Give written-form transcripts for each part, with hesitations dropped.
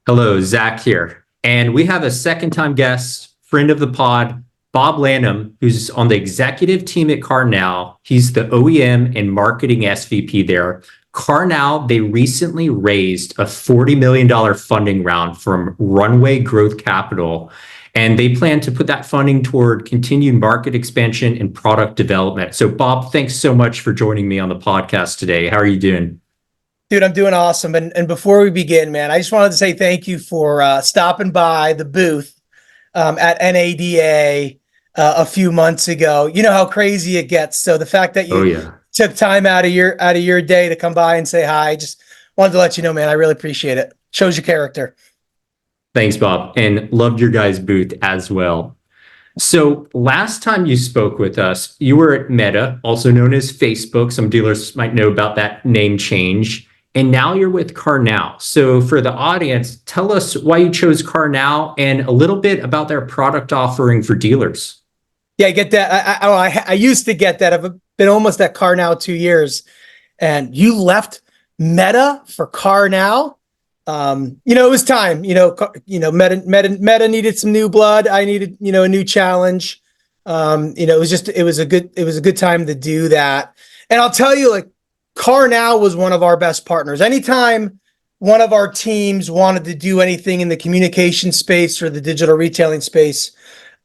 Hello, Zach here. And we have a second time guest, friend of the pod, Bob Lanham, who's on the executive team at CarNow. He's the OEM and marketing SVP there. CarNow, they recently raised a $40 million funding round from Runway Growth Capital, and they plan to put that funding toward continued market expansion and product development. So, Bob, thanks so much for joining me on the podcast today. How are you doing? Dude, I'm doing awesome. And before we begin, man, I just wanted to say thank you for stopping by the booth at NADA a few months ago. You know how crazy it gets. So the fact that Oh, you yeah. took time out of your day to come by and say hi, just wanted to let you know, man, I really appreciate it. Shows your character. Thanks, Bob, and loved your guys' booth as well. So last time you spoke with us, you were at Meta, also known as Facebook. Some dealers might know about that name change. And now you're with CarNow. So for the audience, tell us why you chose CarNow and a little bit about their product offering for dealers. Yeah, I get that. I used to get that. I've been almost at CarNow 2 years, and you left Meta for CarNow. It was time. Meta needed some new blood. I needed, a new challenge. It was a good time to do that. And I'll tell you, like, CarNow was one of our best partners. Anytime one of our teams wanted to do anything in the communication space or the digital retailing space,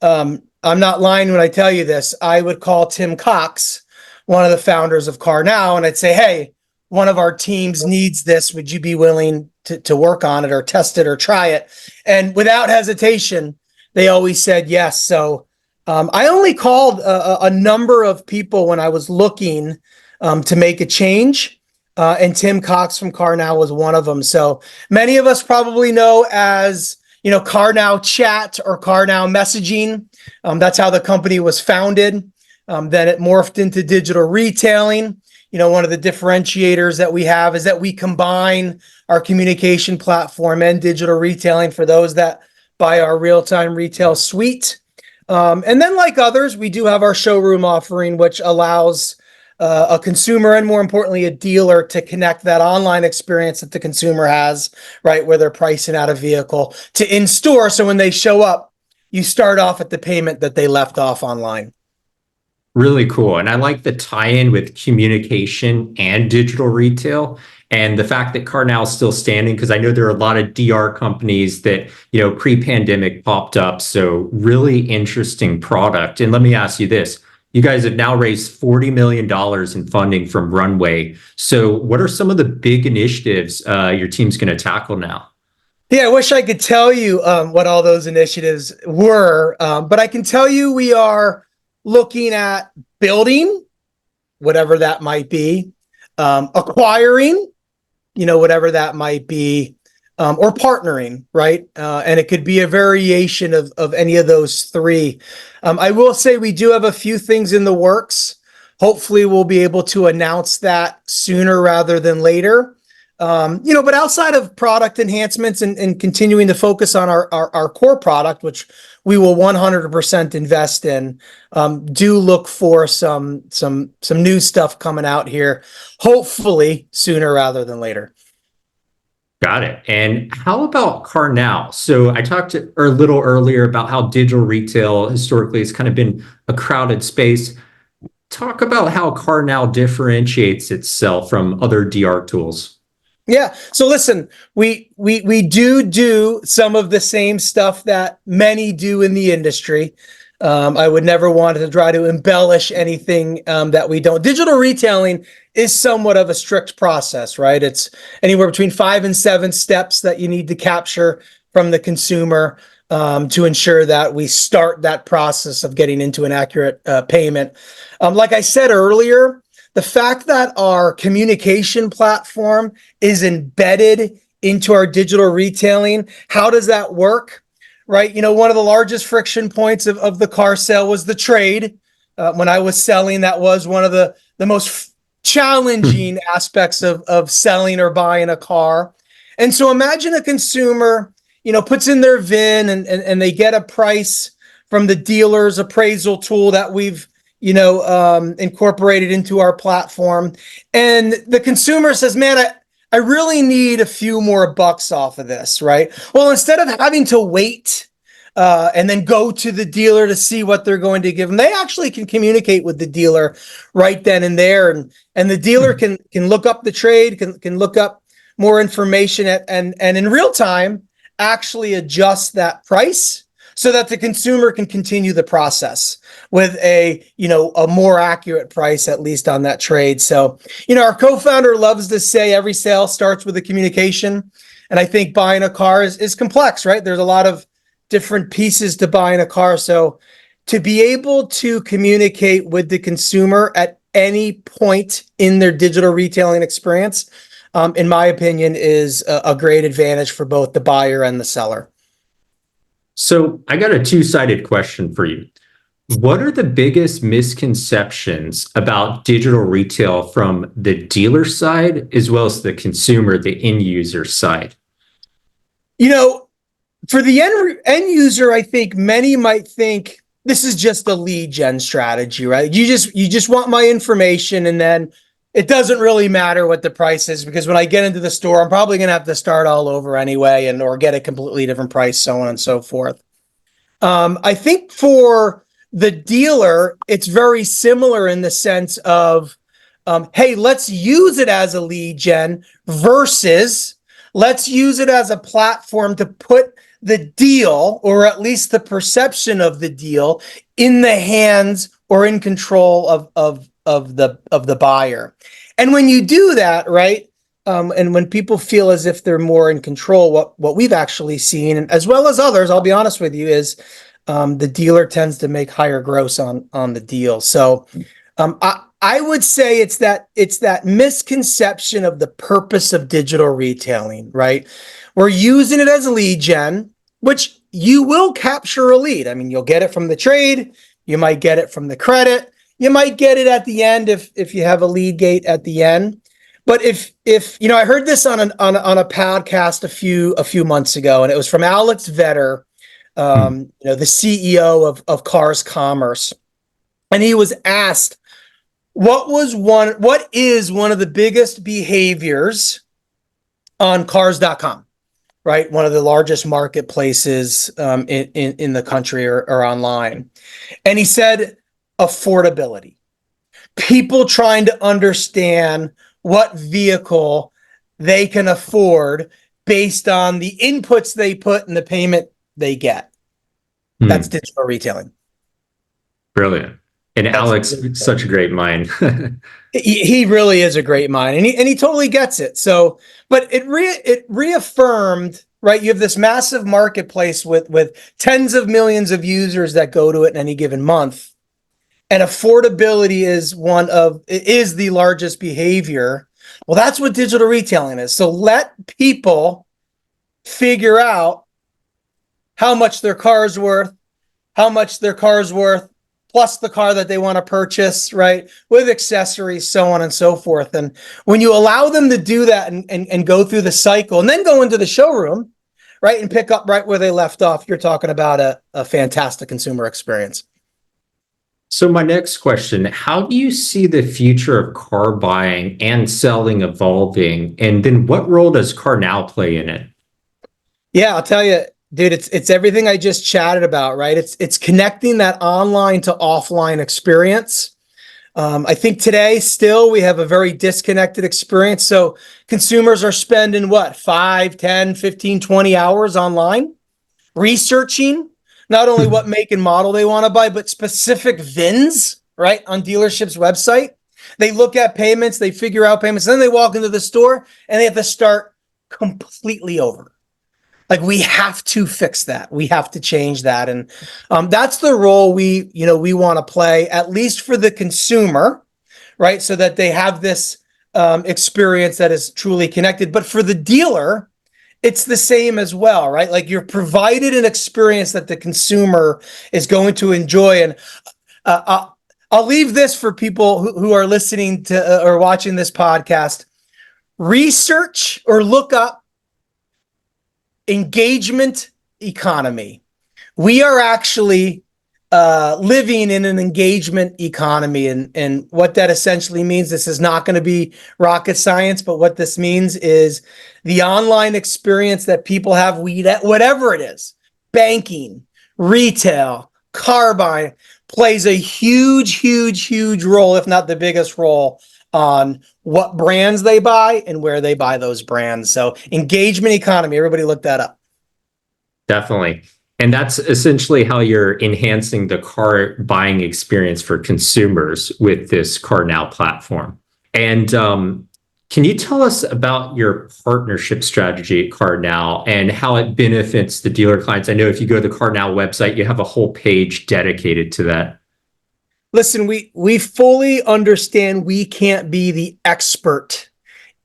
I'm not lying when I tell you this. I would call Tim Cox, one of the founders of CarNow, and I'd say, hey, one of our teams needs this. Would you be willing to work on it or test it or try it? And without hesitation, they always said yes. So I only called a number of people when I was looking to make a change. And Tim Cox from CarNow was one of them. So many of us probably know as, CarNow Chat or CarNow Messaging. That's how the company was founded. Then it morphed into digital retailing. One of the differentiators that we have is that we combine our communication platform and digital retailing for those that buy our real-time retail suite. And then, like others, we do have our showroom offering, which allows a consumer and, more importantly, a dealer to connect that online experience that the consumer has, right, where they're pricing out a vehicle to in-store. So when they show up, you start off at the payment that they left off online. Really cool. And I like the tie-in with communication and digital retail and the fact that CarNow is still standing, because I know there are a lot of DR companies that, pre-pandemic popped up. So really interesting product. And let me ask you this. You guys have now raised $40 million in funding from Runway. So what are some of the big initiatives your team's going to tackle now? Yeah, I wish I could tell you what all those initiatives were, but I can tell you we are looking at building, whatever that might be, acquiring, whatever that might be, or partnering, right? And it could be a variation of any of those three. I will say we do have a few things in the works. Hopefully we'll be able to announce that sooner rather than later. But outside of product enhancements and continuing to focus on our core product, which we will 100% invest in, do look for some new stuff coming out here, hopefully sooner rather than later. Got it. And how about CarNow? So I talked a little earlier about how digital retail historically has kind of been a crowded space. Talk about how CarNow differentiates itself from other DR tools. Yeah. So listen, we do some of the same stuff that many do in the industry. I would never want to try to embellish anything that we don't. Digital retailing is somewhat of a strict process, right? It's anywhere between 5 and 7 steps that you need to capture from the consumer to ensure that we start that process of getting into an accurate payment. Like I said earlier, the fact that our communication platform is embedded into our digital retailing, how does that work? Right. One of the largest friction points of the car sale was the trade. When I was selling, that was one of the most challenging aspects of selling or buying a car. And so imagine a consumer, puts in their VIN and they get a price from the dealer's appraisal tool that we've incorporated into our platform. And the consumer says, man, I really need a few more bucks off of this, right? Well, instead of having to wait and then go to the dealer to see what they're going to give them, they actually can communicate with the dealer right then and there, and the dealer can look up the trade, can look up more information and in real time actually adjust that price so that the consumer can continue the process with a more accurate price, at least on that trade. So, our co-founder loves to say every sale starts with a communication. And I think buying a car is complex, right? There's a lot of different pieces to buying a car. So to be able to communicate with the consumer at any point in their digital retailing experience, in my opinion, is a great advantage for both the buyer and the seller. So I got a two-sided question for you. What are the biggest misconceptions about digital retail from the dealer side as well as the consumer, the end user side? For the end user, I think many might think this is just a lead gen strategy, right? You just want my information, and then it doesn't really matter what the price is, because when I get into the store, I'm probably going to have to start all over anyway, or get a completely different price, so on and so forth. I think for the dealer, it's very similar in the sense of, hey, let's use it as a lead gen versus let's use it as a platform to put the deal, or at least the perception of the deal, in the hands or in control of the buyer. And when you do that, right, and when people feel as if they're more in control, what we've actually seen, and as well as others, I'll be honest with you, is the dealer tends to make higher gross on the deal. So I would say it's that misconception of the purpose of digital retailing, right? We're using it as a lead gen, which you will capture a lead. I mean, you'll get it from the trade, you might get it from the credit, you might get it at the end if you have a lead gate at the end. But if I heard this on a podcast a few months ago, and it was from Alex Vetter, the CEO of Cars Commerce, and he was asked, what is one of the biggest behaviors on cars.com, right? One of the largest marketplaces in the country or online. And he said, affordability. People trying to understand what vehicle they can afford based on the inputs they put and the payment they get. That's digital retailing. Brilliant. And Alex, such a great mind. He really is a great mind, and he totally gets it. So, but it reaffirmed, right? You have this massive marketplace with tens of millions of users that go to it in any given month, and affordability is the largest behavior. Well, that's what digital retailing is. So let people figure out how much their car's worth, plus the car that they want to purchase, right? With accessories, so on and so forth. And when you allow them to do that and go through the cycle and then go into the showroom, right, and pick up right where they left off, you're talking about a fantastic consumer experience. So my next question, how do you see the future of car buying and selling evolving? And then what role does CarNow play in it? Yeah, I'll tell you, dude, it's everything I just chatted about, right? It's connecting that online to offline experience. I think today still we have a very disconnected experience. So consumers are spending 5, 10, 15, 20 hours online researching not only what make and model they want to buy, but specific VINs, right, on dealerships' website. They look at payments, they figure out payments, then they walk into the store and they have to start completely over. Like, we have to fix that. We have to change that. And that's the role we want to play, at least for the consumer, right? So that they have this experience that is truly connected. But for the dealer, it's the same as well, right? Like, you're provided an experience that the consumer is going to enjoy. And I'll leave this for people who are listening to or watching this podcast. Research or look up engagement economy. We are actually living in an engagement economy. And what that essentially means, this is not going to be rocket science, but what this means is the online experience that people have, whatever it is, banking, retail, car buying, plays a huge role, if not the biggest role, on what brands they buy and where they buy those brands. So engagement economy, everybody look that up. Definitely. And that's essentially how you're enhancing the car buying experience for consumers with this CarNow platform. And can you tell us about your partnership strategy at CarNow and how it benefits the dealer clients? I know if you go to the CarNow website, you have a whole page dedicated to that. Listen, we fully understand we can't be the expert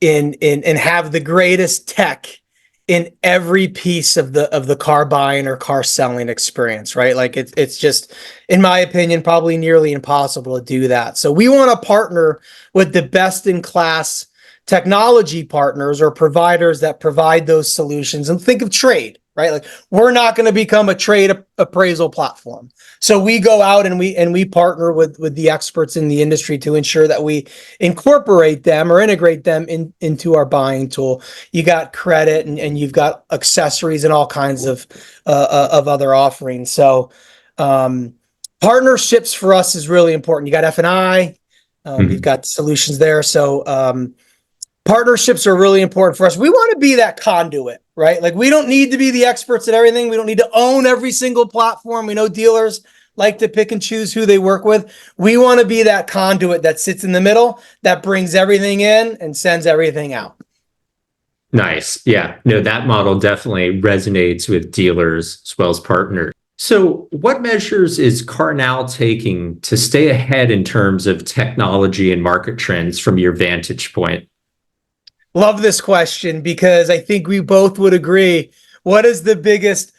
in and have the greatest tech in every piece of the car buying or car selling experience, right? Like it's just, in my opinion, probably nearly impossible to do that. So we want to partner with the best in class technology partners or providers that provide those solutions. And think of trade, right? Like we're not going to become a trade appraisal platform. So we go out and we partner with the experts in the industry to ensure that we incorporate them or integrate them into our buying tool. You got credit and you've got accessories and all kinds of other offerings. So partnerships for us is really important. You got F&I, you've got solutions there. So partnerships are really important for us. We want to be that conduit, right? Like we don't need to be the experts at everything. We don't need to own every single platform. We know dealers like to pick and choose who they work with. We want to be that conduit that sits in the middle, that brings everything in and sends everything out. Nice. Yeah. No, that model definitely resonates with dealers as well as partners. So what measures is CarNow taking to stay ahead in terms of technology and market trends from your vantage point? Love this question because I think we both would agree. What is the biggest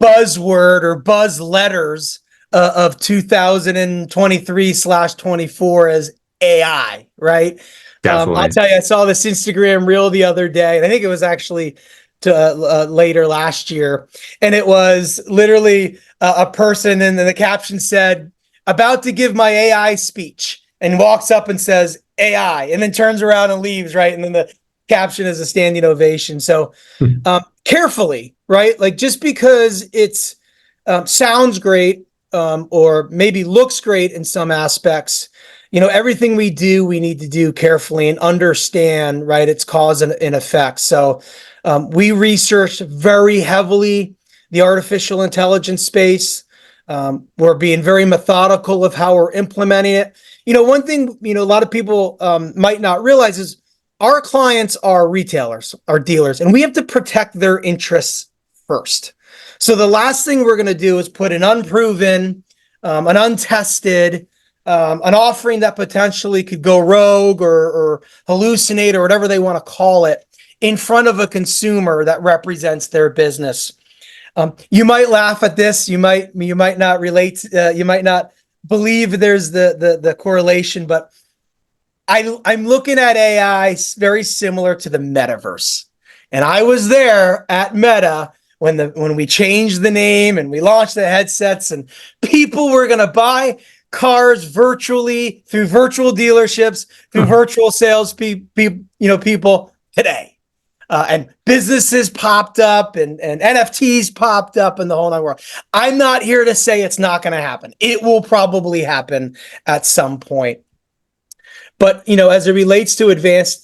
buzzword or buzz letters of 2023/24 as AI, right? Definitely. I'll tell you, I saw this Instagram reel the other day, and I think it was actually later last year. And it was literally a person, and then the caption said, "About to give my AI speech," and walks up and says, "AI," and then turns around and leaves, right? And then the caption is a standing ovation. So carefully, right? Like just because it's sounds great or maybe looks great in some aspects, everything we do, we need to do carefully and understand, right, its cause and effect. So we researched very heavily the artificial intelligence space. We're being very methodical of how we're implementing it. One thing, a lot of people might not realize is our clients are retailers, are dealers, and we have to protect their interests first. So the last thing we're going to do is put an unproven, an untested, an offering that potentially could go rogue or hallucinate or whatever they want to call it in front of a consumer that represents their business. You might laugh at this. You might not relate. You might not believe there's the correlation, but I'm looking at AI very similar to the metaverse. And I was there at Meta when we changed the name and we launched the headsets, and people were going to buy cars virtually through virtual dealerships, through virtual sales people today. And businesses popped up and NFTs popped up in the whole nine world. I'm not here to say it's not going to happen. It will probably happen at some point. But, as it relates to advanced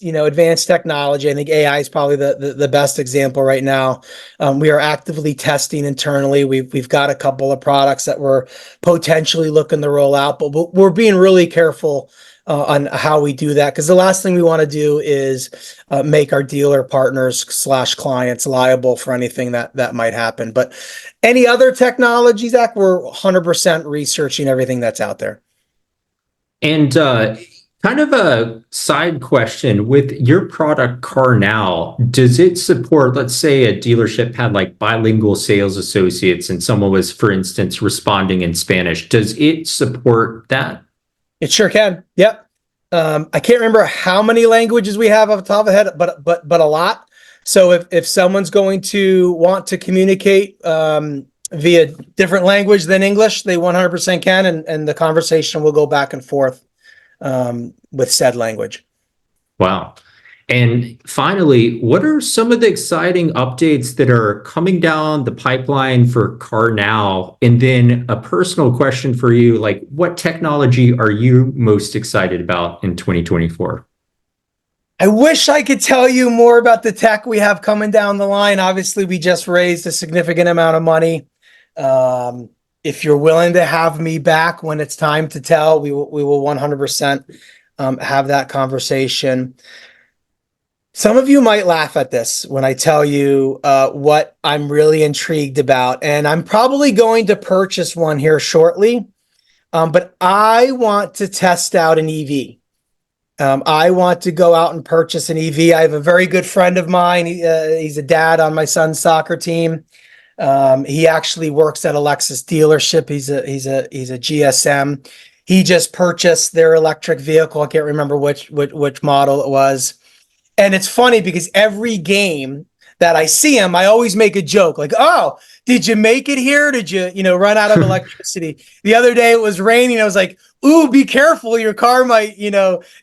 technology, I think AI is probably the best example right now. We are actively testing internally. We've got a couple of products that we're potentially looking to roll out, but we're being really careful on how we do that, because the last thing we want to do is make our dealer partners / clients liable for anything that might happen. But any other technology, Zach, we're 100% researching everything that's out there. And kind of a side question, with your product CarNow, does it support, let's say a dealership had like bilingual sales associates and someone was, for instance, responding in Spanish. Does it support that? It sure can. Yep. I can't remember how many languages we have off the top of the head, but a lot. So if someone's going to want to communicate via different language than English, they 100% can, and the conversation will go back and forth with said language. Wow. And finally, what are some of the exciting updates that are coming down the pipeline for CarNow? And then a personal question for you, like what technology are you most excited about in 2024? I wish I could tell you more about the tech we have coming down the line. Obviously, we just raised a significant amount of money. If you're willing to have me back when it's time to tell, we will 100% have that conversation. Some of you might laugh at this when I tell you what I'm really intrigued about, and I'm probably going to purchase one here shortly, but I want to test out an EV. I want to go out and purchase an EV. I have a very good friend of mine. He's a dad on my son's soccer team. He actually works at a Lexus dealership. He's a GSM. He just purchased their electric vehicle. I can't remember which model it was. And it's funny because every game that I see him, I always make a joke like, "Oh, did you make it here? Did you, run out of electricity?" The other day it was raining. I was like, "Ooh, be careful. Your car might,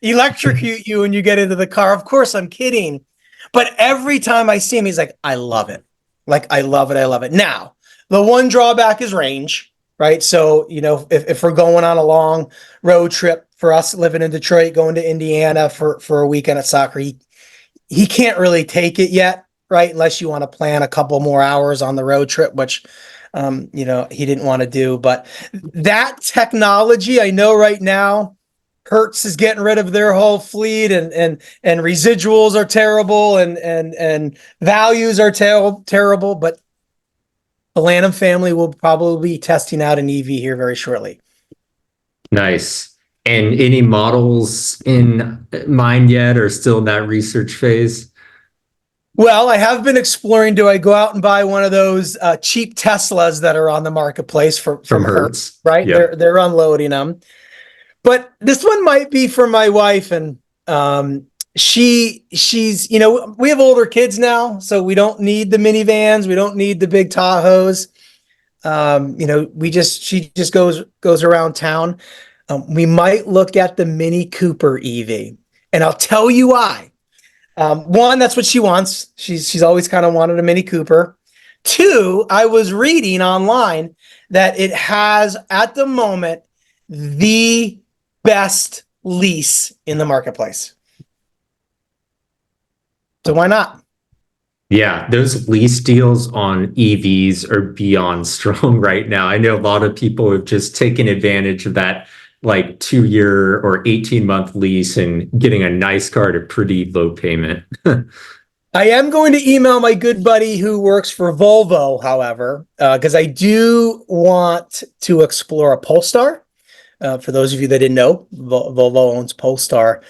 electrocute you when you get into the car." Of course, I'm kidding. But every time I see him, he's like, "I love it. Like, I love it. I love it." Now, the one drawback is range, right? So, if we're going on a long road trip for us living in Detroit, going to Indiana for a weekend at soccer, he can't really take it yet, right? Unless you want to plan a couple more hours on the road trip, which, he didn't want to do. But that technology, I know right now, Hertz is getting rid of their whole fleet, and residuals are terrible, and values are terrible. But the Lanham family will probably be testing out an EV here very shortly. Nice. And any models in mind yet, or still in that research phase? Well, I have been exploring. Do I go out and buy one of those cheap Teslas that are on the marketplace from Hertz? Right? Yep. They're unloading them. But this one might be for my wife, and she's we have older kids now, so we don't need the minivans, we don't need the big Tahoes. She just goes around town. We might look at the Mini Cooper EV, and I'll tell you why. One, that's what she wants. She's always kind of wanted a Mini Cooper. Two, I was reading online that it has at the moment the best lease in the marketplace. So why not? Yeah, those lease deals on EVs are beyond strong right now. I know a lot of people have just taken advantage of that like 2-year or 18-month lease and getting a nice car at a pretty low payment. I am going to email my good buddy who works for Volvo, however, because I do want to explore a Polestar. For those of you that didn't know, Volvo owns Polestar.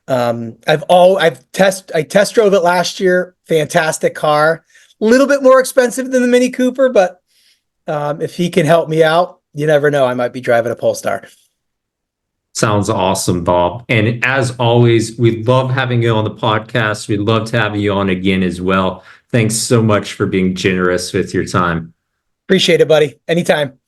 I test drove it last year. Fantastic car. A little bit more expensive than the Mini Cooper, but if he can help me out, you never know. I might be driving a Polestar. Sounds awesome, Bob. And as always, we love having you on the podcast. We'd love to have you on again as well. Thanks so much for being generous with your time. Appreciate it, buddy. Anytime.